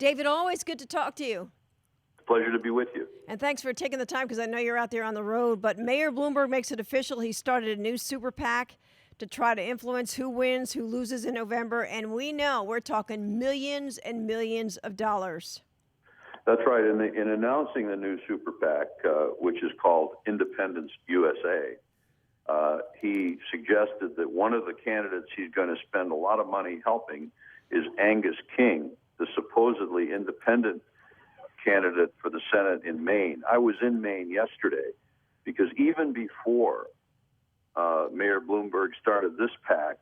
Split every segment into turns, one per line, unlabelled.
David, always good to talk to you.
Pleasure to be with you.
And thanks for taking the time because I know you're out there on the road. But Mayor Bloomberg makes it official. He started a new super PAC to try to influence who wins, who loses in November. And we know we're talking millions and millions of dollars.
That's right. In announcing the new super PAC, which is called Independence USA, he suggested that one of the candidates he's going to spend a lot of money helping is Angus King, the supposedly independent candidate for the Senate in Maine. I was in Maine yesterday because even before Mayor Bloomberg started this PAC,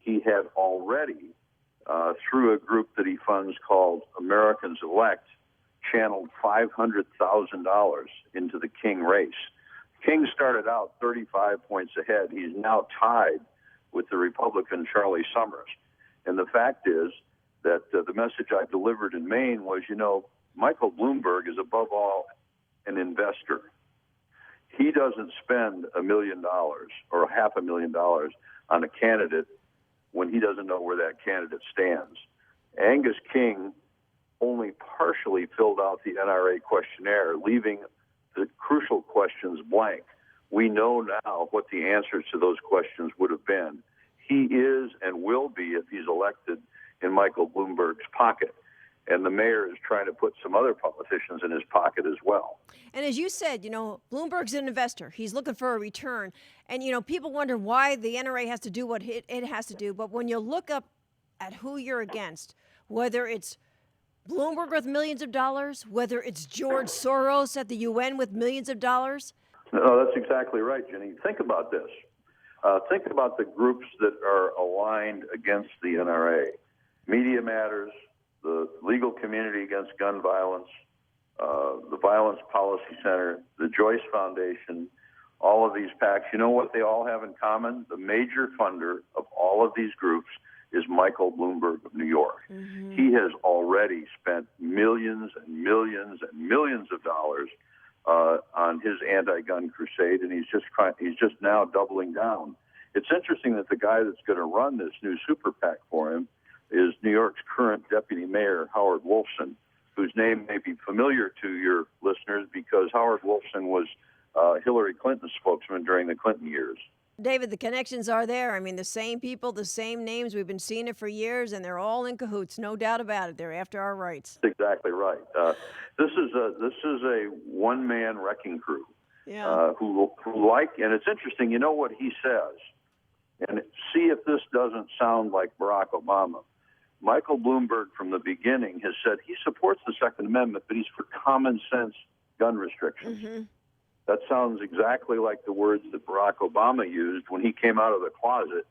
he had already, through a group that he funds called Americans Elect, channeled $500,000 into the King race. King started out 35 points ahead. He's now tied with the Republican Charlie Summers. And the fact is that the message I delivered in Maine was, Michael Bloomberg is above all an investor. He doesn't spend $1 million or $500,000 on a candidate when he doesn't know where that candidate stands. Angus King only partially filled out the NRA questionnaire, leaving the crucial questions blank. We know now what the answers to those questions would have been. He is and will be, if he's elected, in Michael Bloomberg's pocket. And the mayor is trying to put some other politicians in his pocket as well.
And as you said, Bloomberg's an investor. He's looking for a return. And, people wonder why the NRA has to do what it has to do. But when you look up at who you're against, whether it's Bloomberg with millions of dollars, whether it's George Soros at the UN with millions of dollars.
No, that's exactly right, Jenny. Think about this. Think about the groups that are aligned against the NRA. Media Matters, the Legal Community Against Gun Violence, the Violence Policy Center, the Joyce Foundation, all of these PACs. You know what they all have in common? The major funder of all of these groups is Michael Bloomberg of New York. Mm-hmm. He has already spent millions and millions and millions of dollars on his anti-gun crusade, and he's just now doubling down. It's interesting that the guy that's going to run this new super PAC for him is New York's current deputy mayor, Howard Wolfson, whose name may be familiar to your listeners because Howard Wolfson was Hillary Clinton's spokesman during the Clinton years.
David, the connections are there. I mean, the same people, the same names. We've been seeing it for years, and they're all in cahoots. No doubt about it. They're after our rights.
That's exactly right. This is a one-man wrecking crew.
Yeah.
Who and it's interesting. You know what he says, and see if this doesn't sound like Barack Obama. Michael Bloomberg, from the beginning, has said he supports the Second Amendment, but he's for common sense gun restrictions. Mm-hmm. That sounds exactly like the words that Barack Obama used when he came out of the closet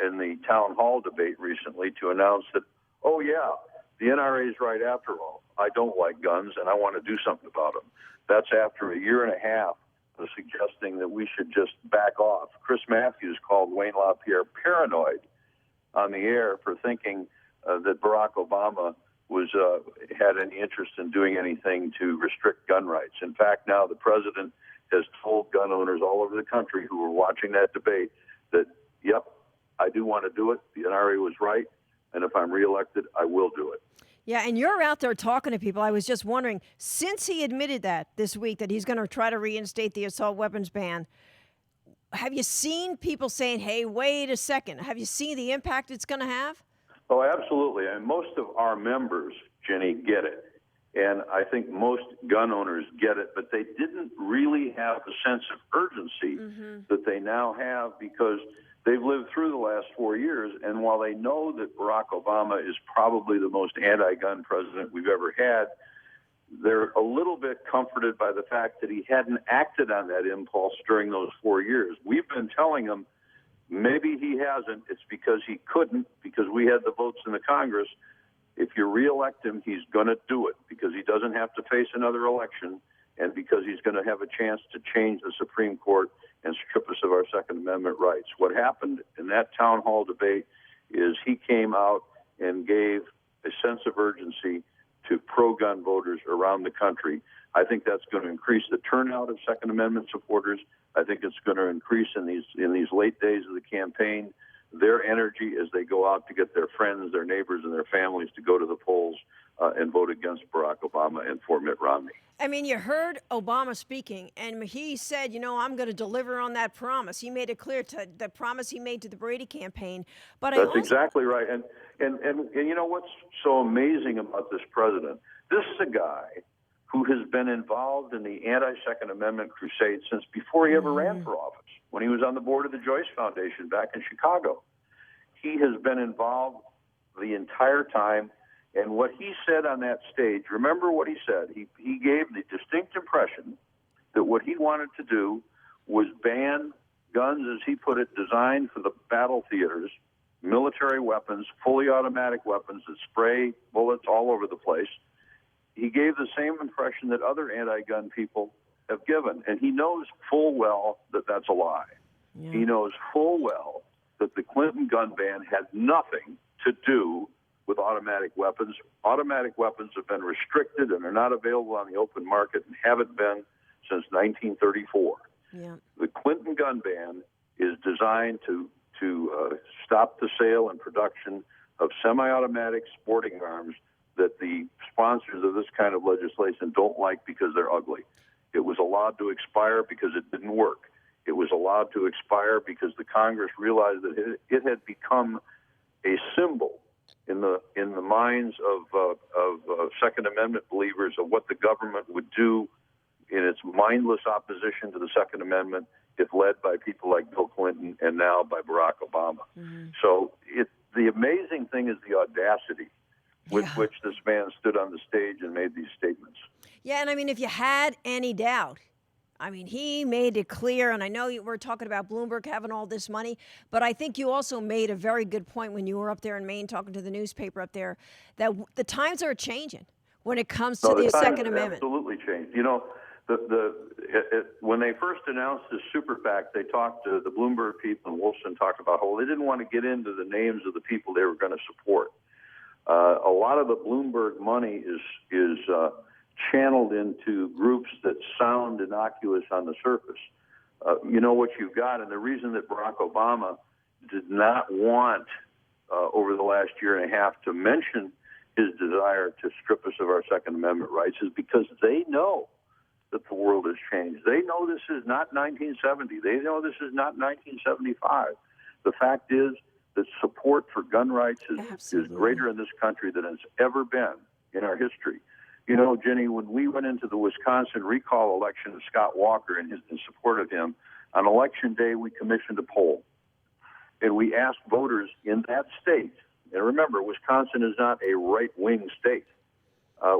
in the town hall debate recently to announce that, oh, yeah, the NRA is right after all. I don't like guns, and I want to do something about them. That's after a year and a half of suggesting that we should just back off. Chris Matthews called Wayne LaPierre paranoid on the air for thinking that Barack Obama had any interest in doing anything to restrict gun rights. In fact, now the president has told gun owners all over the country who were watching that debate that, yep, I do want to do it. The NRA was right, and if I'm reelected, I will do it.
Yeah, and you're out there talking to people. I was just wondering, since he admitted that this week, that he's going to try to reinstate the assault weapons ban, have you seen people saying, hey, wait a second? Have you seen the impact it's going to have?
Oh, absolutely. And most of our members, Jenny, get it. And I think most gun owners get it, but they didn't really have the sense of urgency that they now have because they've lived through the last 4 years. And while they know that Barack Obama is probably the most anti-gun president we've ever had, they're a little bit comforted by the fact that he hadn't acted on that impulse during those 4 years. We've been telling him maybe he hasn't. It's because he couldn't, because we had the votes in the Congress. If you reelect him, he's going to do it because he doesn't have to face another election and because he's going to have a chance to change the Supreme Court and strip us of our Second Amendment rights. What happened in that town hall debate is he came out and gave a sense of urgency to pro-gun voters around the country. I think that's going to increase the turnout of Second Amendment supporters. I think it's going to increase in these late days of the campaign their energy as they go out to get their friends, their neighbors, and their families to go to the polls. vote against Barack Obama and for Mitt Romney.
I mean, you heard Obama speaking, and he said, I'm going to deliver on that promise. He made it clear to the promise he made to the Brady campaign. But
That's exactly right. And you know what's so amazing about this president? This is a guy who has been involved in the anti-Second Amendment crusade since before he ever ran for office, when he was on the board of the Joyce Foundation back in Chicago. He has been involved the entire time. And what he said on that stage, remember what he said. He gave the distinct impression that what he wanted to do was ban guns, as he put it, designed for the battle theaters, military weapons, fully automatic weapons that spray bullets all over the place. He gave the same impression that other anti-gun people have given. And he knows full well that that's a lie. Yeah. He knows full well that the Clinton gun ban had nothing to do with automatic weapons. Automatic weapons have been restricted and are not available on the open market and haven't been since 1934. Yeah. The Clinton gun ban is designed to stop the sale and production of semi-automatic sporting arms that the sponsors of this kind of legislation don't like because they're ugly. It was allowed to expire because it didn't work. It was allowed to expire because the Congress realized that it had become a symbol in the minds of Second Amendment believers of what the government would do in its mindless opposition to the Second Amendment if led by people like Bill Clinton and now by Barack Obama. Mm-hmm. So the amazing thing is the audacity with which this man stood on the stage and made these statements.
Yeah, and I mean, if you had any doubt, I mean, he made it clear, and I know we're talking about Bloomberg having all this money, but I think you also made a very good point when you were up there in Maine talking to the newspaper up there, that the times are changing when it comes to the Second Amendment.
Absolutely changed. When they first announced this super PAC, they talked to the Bloomberg people, and Wolfson talked about how they didn't want to get into the names of the people they were going to support. A lot of the Bloomberg money is channeled into groups that sound innocuous on the surface. You know what you've got, and the reason that Barack Obama did not want over the last year and a half to mention his desire to strip us of our Second Amendment rights is because they know that the world has changed. They know this is not 1970. They know this is not 1975. The fact is that support for gun rights is greater in this country than it's ever been in our history. You know, Jenny, when we went into the Wisconsin recall election of Scott Walker and in support of him, on Election Day we commissioned a poll. And we asked voters in that state, and remember, Wisconsin is not a right-wing state.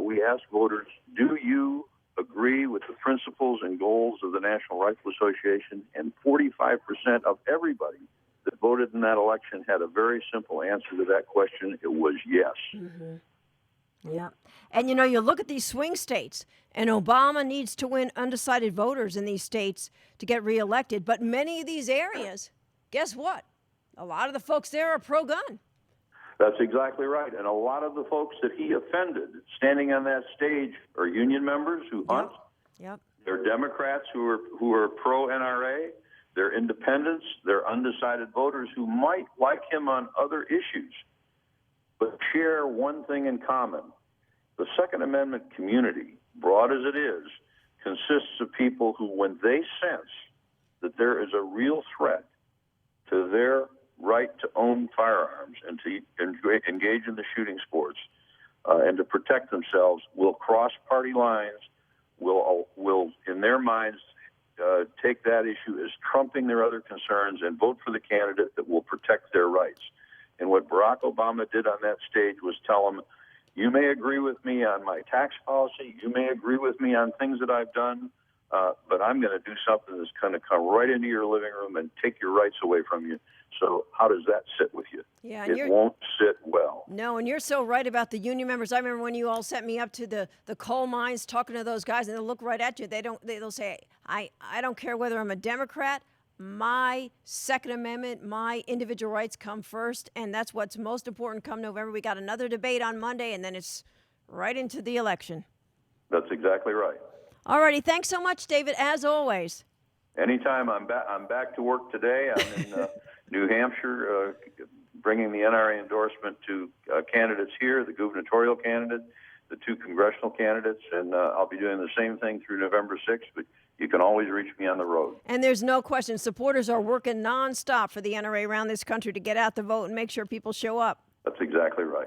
We asked voters, do you agree with the principles and goals of the National Rifle Association? And 45% of everybody that voted in that election had a very simple answer to that question. It was yes.
Mm-hmm. Yeah. And, you look at these swing states, and Obama needs to win undecided voters in these states to get reelected. But many of these areas, guess what? A lot of the folks there are pro-gun.
That's exactly right. And a lot of the folks that he offended standing on that stage are union members who hunt.
Yep.
They're Democrats who are pro-NRA. They're independents. They're undecided voters who might like him on other issues, but share one thing in common. The Second Amendment community, broad as it is, consists of people who, when they sense that there is a real threat to their right to own firearms and to engage in the shooting sports and to protect themselves, will cross party lines, will in their minds take that issue as trumping their other concerns and vote for the candidate that will protect their rights. And what Barack Obama did on that stage was tell them, you may agree with me on my tax policy, you may agree with me on things that I've done, but I'm going to do something that's going to come right into your living room and take your rights away from you. So how does that sit with you?
Yeah,
it won't sit well.
No, and you're so right about the union members. I remember when you all sent me up to the coal mines talking to those guys, and they'll look right at you. They'll say, I don't care whether I'm a Democrat, my Second Amendment, my individual rights come first, and that's what's most important come November. We got another debate on Monday, and then it's right into the election.
That's exactly right.
All righty. Thanks so much, David, as always.
Anytime. I'm back to work today. I'm in New Hampshire, bringing the NRA endorsement to candidates here, the gubernatorial candidate, the two congressional candidates, and I'll be doing the same thing through November 6th, but you can always reach me on the road.
And there's no question, supporters are working nonstop for the NRA around this country to get out the vote and make sure people show up.
That's exactly right.